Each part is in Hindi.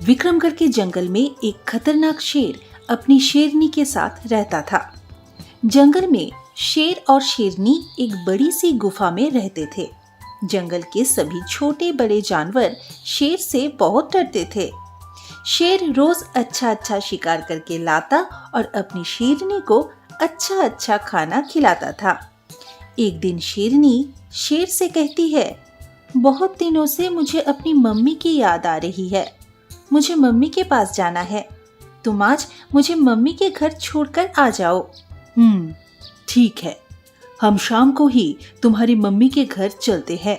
विक्रमगढ़ के जंगल में एक खतरनाक शेर अपनी शेरनी के साथ रहता था। जंगल में शेर और शेरनी एक बड़ी सी गुफा में रहते थे। जंगल के सभी छोटे बड़े जानवर शेर से बहुत डरते थे। शेर रोज अच्छा अच्छा शिकार करके लाता और अपनी शेरनी को अच्छा अच्छा खाना खिलाता था। एक दिन शेरनी शेर से कहती है, बहुत दिनों से मुझे अपनी मम्मी की याद आ रही है। मुझे मम्मी के पास जाना है। तुम आज मुझे मम्मी के घर छोड़कर आ जाओ। ठीक है, हम शाम को ही तुम्हारी मम्मी के घर चलते हैं।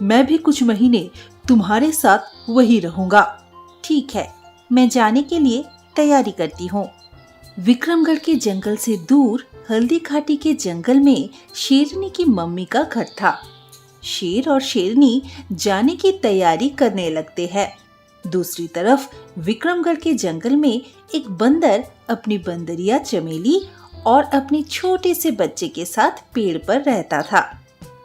मैं भी कुछ महीने तुम्हारे साथ वही रहूंगा। ठीक है, मैं जाने के लिए तैयारी करती हूँ। विक्रमगढ़ के जंगल से दूर हल्दी घाटी के जंगल में शेरनी की मम्मी का घर था। शेर और शेरनी जाने की तैयारी करने लगते हैं। दूसरी तरफ विक्रमगढ़ के जंगल में एक बंदर अपनी बंदरिया चमेली और अपने छोटे से बच्चे के साथ पेड़ पर रहता था।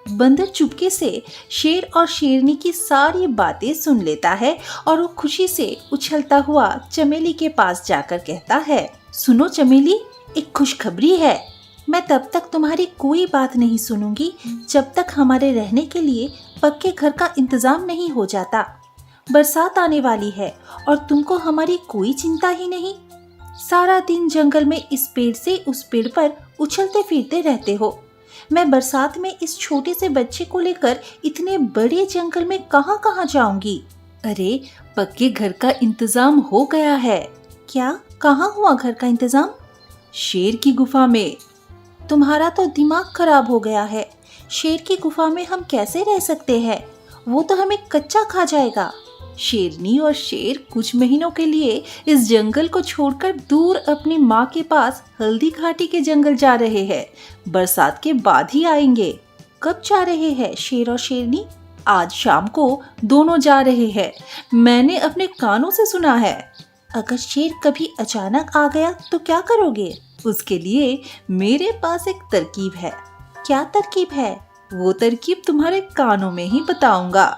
बंदर चुपके से शेर और शेरनी की सारी बातें सुन लेता है और वो खुशी से उछलता हुआ चमेली के पास जाकर कहता है, सुनो चमेली, एक खुशखबरी है। मैं तब तक तुम्हारी कोई बात नहीं सुनूंगी जब तक हमारे रहने के लिए पक्के घर का इंतजाम नहीं हो जाता। बरसात आने वाली है और तुमको हमारी कोई चिंता ही नहीं। सारा दिन जंगल में इस पेड़ से उस पेड़ पर उछलते फिरते रहते हो। मैं बरसात में इस छोटे से बच्चे को लेकर इतने बड़े जंगल में कहाँ कहाँ जाऊंगी। अरे, पक्के घर का इंतजाम हो गया है। क्या? कहाँ हुआ घर का इंतजाम? शेर की गुफा में। तुम्हारा तो दिमाग खराब हो गया है। शेर की गुफा में हम कैसे रह सकते हैं? वो तो हमें कच्चा खा जाएगा। शेरनी और शेर कुछ महीनों के लिए इस जंगल को छोड़कर दूर अपनी माँ के पास हल्दी घाटी के जंगल जा रहे हैं। बरसात के बाद ही आएंगे। कब जा रहे हैं शेर और शेरनी? आज शाम को दोनों जा रहे हैं। मैंने अपने कानों से सुना है। अगर शेर कभी अचानक आ गया तो क्या करोगे? उसके लिए मेरे पास एक तरकीब है। क्या तरकीब है? वो तरकीब तुम्हारे कानों में ही बताऊंगा।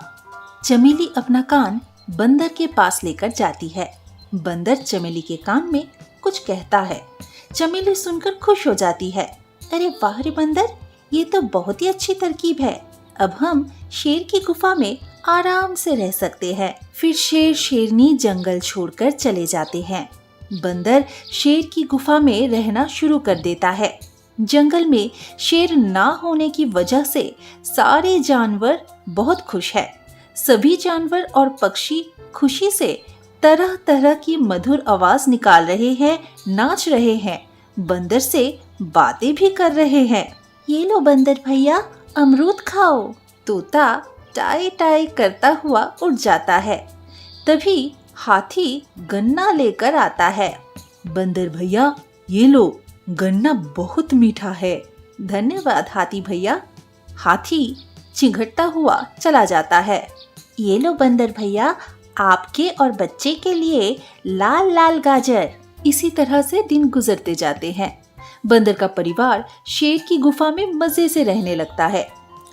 चमेली अपना कान बंदर के पास लेकर जाती है। बंदर चमेली के कान में कुछ कहता है। चमेली सुनकर खुश हो जाती है। अरे वाह रे बंदर, ये तो बहुत ही अच्छी तरकीब है। अब हम शेर की गुफा में आराम से रह सकते हैं। फिर शेर शेरनी जंगल छोड़कर चले जाते हैं। बंदर शेर की गुफा में रहना शुरू कर देता है। जंगल में शेर ना होने की वजह से सारे जानवर बहुत खुश हैं। सभी जानवर और पक्षी खुशी से तरह तरह की मधुर आवाज निकाल रहे हैं, नाच रहे हैं, बंदर से बातें भी कर रहे हैं। ये लो बंदर भैया, अमरूद खाओ। तोता टाई टाई करता हुआ उड़ जाता है। तभी हाथी गन्ना लेकर आता है। बंदर भैया, ये लो, गन्ना बहुत मीठा है। धन्यवाद हाथी भैया। हाथी चिंघटता हुआ चला जाता है। ये लो बंदर भैया, आपके और बच्चे के लिए लाल लाल गाजर। इसी तरह से दिन गुजरते जाते हैं। बंदर का परिवार शेर की गुफा में मजे से रहने लगता है।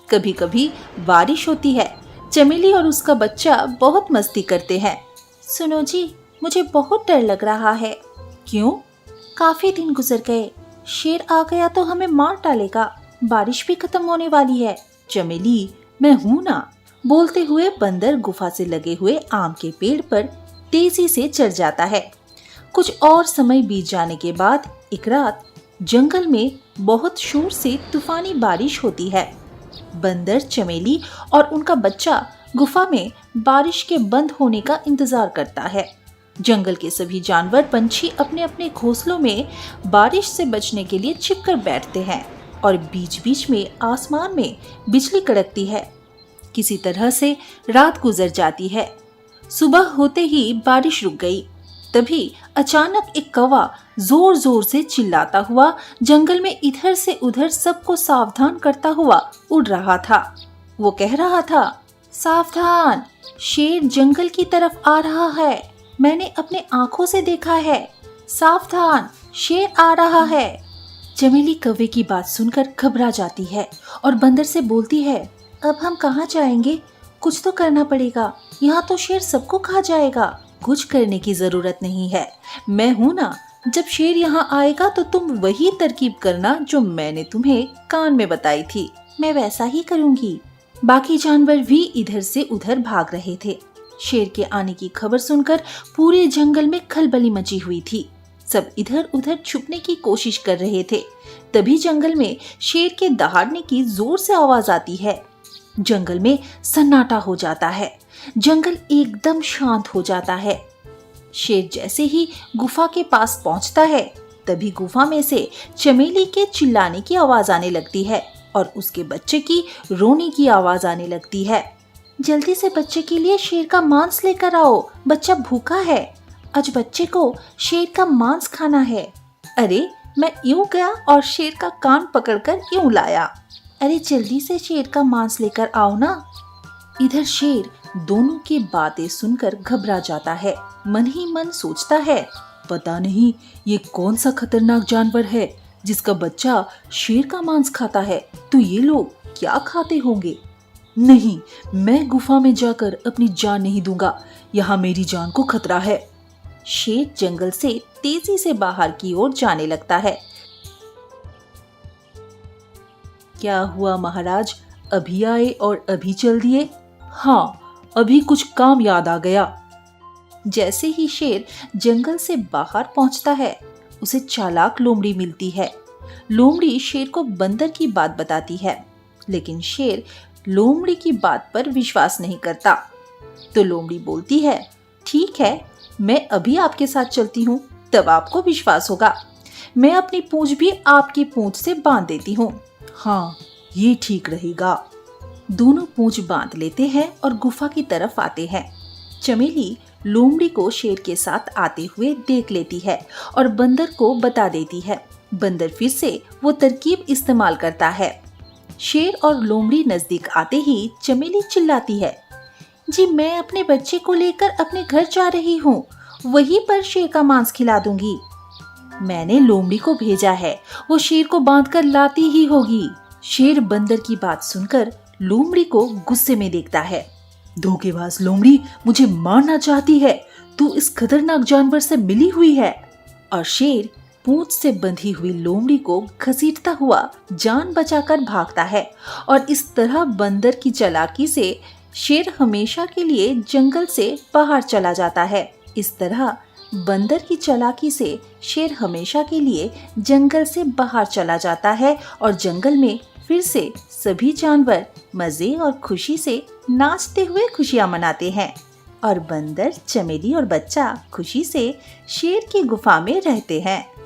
कभी कभी बारिश होती है। चमेली और उसका बच्चा बहुत मस्ती करते हैं। सुनो जी, मुझे बहुत डर लग रहा है। क्यों? काफी दिन गुजर गए। शेर आ गया तो हमें मार डालेगा। बारिश भी खत्म होने वाली है। चमेली, मैं हूँ ना। बोलते हुए बंदर गुफा से लगे हुए आम के पेड़ पर तेजी से चढ़ जाता है। कुछ और समय बीत जाने के बाद एक रात जंगल में बहुत शोर से तूफानी बारिश होती है। बंदर, चमेली और उनका बच्चा गुफा में बारिश के बंद होने का इंतजार करता है। जंगल के सभी जानवर पंछी अपने अपने घोंसलों में बारिश से बचने के लिए छिपकर बैठते हैं और बीच बीच में आसमान में बिजली कड़कती है। किसी तरह से रात गुजर जाती है। सुबह होते ही बारिश रुक गई। तभी अचानक एक कौवा जोर जोर से चिल्लाता हुआ जंगल में इधर से उधर सबको सावधान करता हुआ उड़ रहा था। वो कह रहा था, सावधान, शेर जंगल की तरफ आ रहा है। मैंने अपने आंखों से देखा है। सावधान, शेर आ रहा है। चमेली कौवे की बात सुनकर घबरा जाती है और बंदर से बोलती है, अब हम कहाँ जाएंगे? कुछ तो करना पड़ेगा। यहाँ तो शेर सबको खा जाएगा। कुछ करने की जरूरत नहीं है, मैं हूं ना। जब शेर यहाँ आएगा तो तुम वही तरकीब करना जो मैंने तुम्हें कान में बताई थी। मैं वैसा ही करूंगी। बाकी जानवर भी इधर से उधर भाग रहे थे। शेर के आने की खबर सुनकर पूरे जंगल में खलबली मची हुई थी। सब इधर उधर छुपने की कोशिश कर रहे थे। तभी जंगल में शेर के दहाड़ने की जोर से आवाज आती है। जंगल में सन्नाटा हो जाता है। जंगल एकदम शांत हो जाता है। शेर जैसे ही गुफा के पास पहुंचता है, तभी गुफा में से चमेली के चिल्लाने की आवाज आने लगती है और उसके बच्चे की रोने की आवाज आने लगती है। जल्दी से बच्चे के लिए शेर का मांस लेकर आओ, बच्चा भूखा है। आज बच्चे को शेर का मांस खाना है। अरे मैं यूं गया और शेर का कान पकड़कर यूं लाया। अरे जल्दी से शेर का मांस लेकर आओ ना। इधर शेर दोनों की बातें सुनकर घबरा जाता है। मन ही मन सोचता है, पता नहीं ये कौन सा खतरनाक जानवर है जिसका बच्चा शेर का मांस खाता है। तो ये लोग क्या खाते होंगे। नहीं, मैं गुफा में जाकर अपनी जान नहीं दूंगा, यहाँ मेरी जान को खतरा है। शेर जंगल से तेजी से बाहर की ओर जाने लगता है। क्या हुआ महाराज, अभी आए और अभी चल दिए? हाँ, अभी कुछ काम याद आ गया। जैसे ही शेर जंगल से बाहर पहुंचता है, उसे चालाक लोमड़ी मिलती है। लोमड़ी शेर को बंदर की बात बताती है, लेकिन शेर लोमड़ी की बात पर विश्वास नहीं करता। तो लोमड़ी बोलती है, ठीक है, मैं अभी आपके साथ चलती हूँ, तब आपको विश्वास होगा। मैं अपनी पूंछ भी आपकी पूंछ से बांध देती हूँ। हाँ, ये ठीक रहेगा। दोनों पूंछ बांध लेते हैं और गुफा की तरफ आते हैं। चमेली लोमड़ी को शेर के साथ आते हुए देख लेती है और बंदर को बता देती है। बंदर फिर से वो तरकीब इस्तेमाल करता है। शेर और लोमड़ी नजदीक आते ही चमेली चिल्लाती है, जी मैं अपने बच्चे को लेकर अपने घर जा रही हूँ, वहीं पर शेर का मांस खिला दूंगी। मैंने लोमड़ी को भेजा है, वो शेर को बांधकर लाती ही होगी। शेर बंदर की बात सुनकर लोमड़ी को गुस्से में देखता है। धोखेबाज लोमड़ी मुझे मारना चाहती है, तू इस खतरनाक जानवर से मिली हुई है। और शेर पूंछ से बंधी हुई लोमड़ी को घसीटता हुआ जान बचाकर भागता है। और इस तरह बंदर की चालाकी से शेर हमेशा के लिए जंगल से बाहर चला जाता है। इस तरह बंदर की चालाकी से शेर हमेशा के लिए जंगल से बाहर चला जाता है और जंगल में फिर से सभी जानवर मजे और खुशी से नाचते हुए खुशियां मनाते हैं और बंदर, चमेली और बच्चा खुशी से शेर की गुफा में रहते हैं।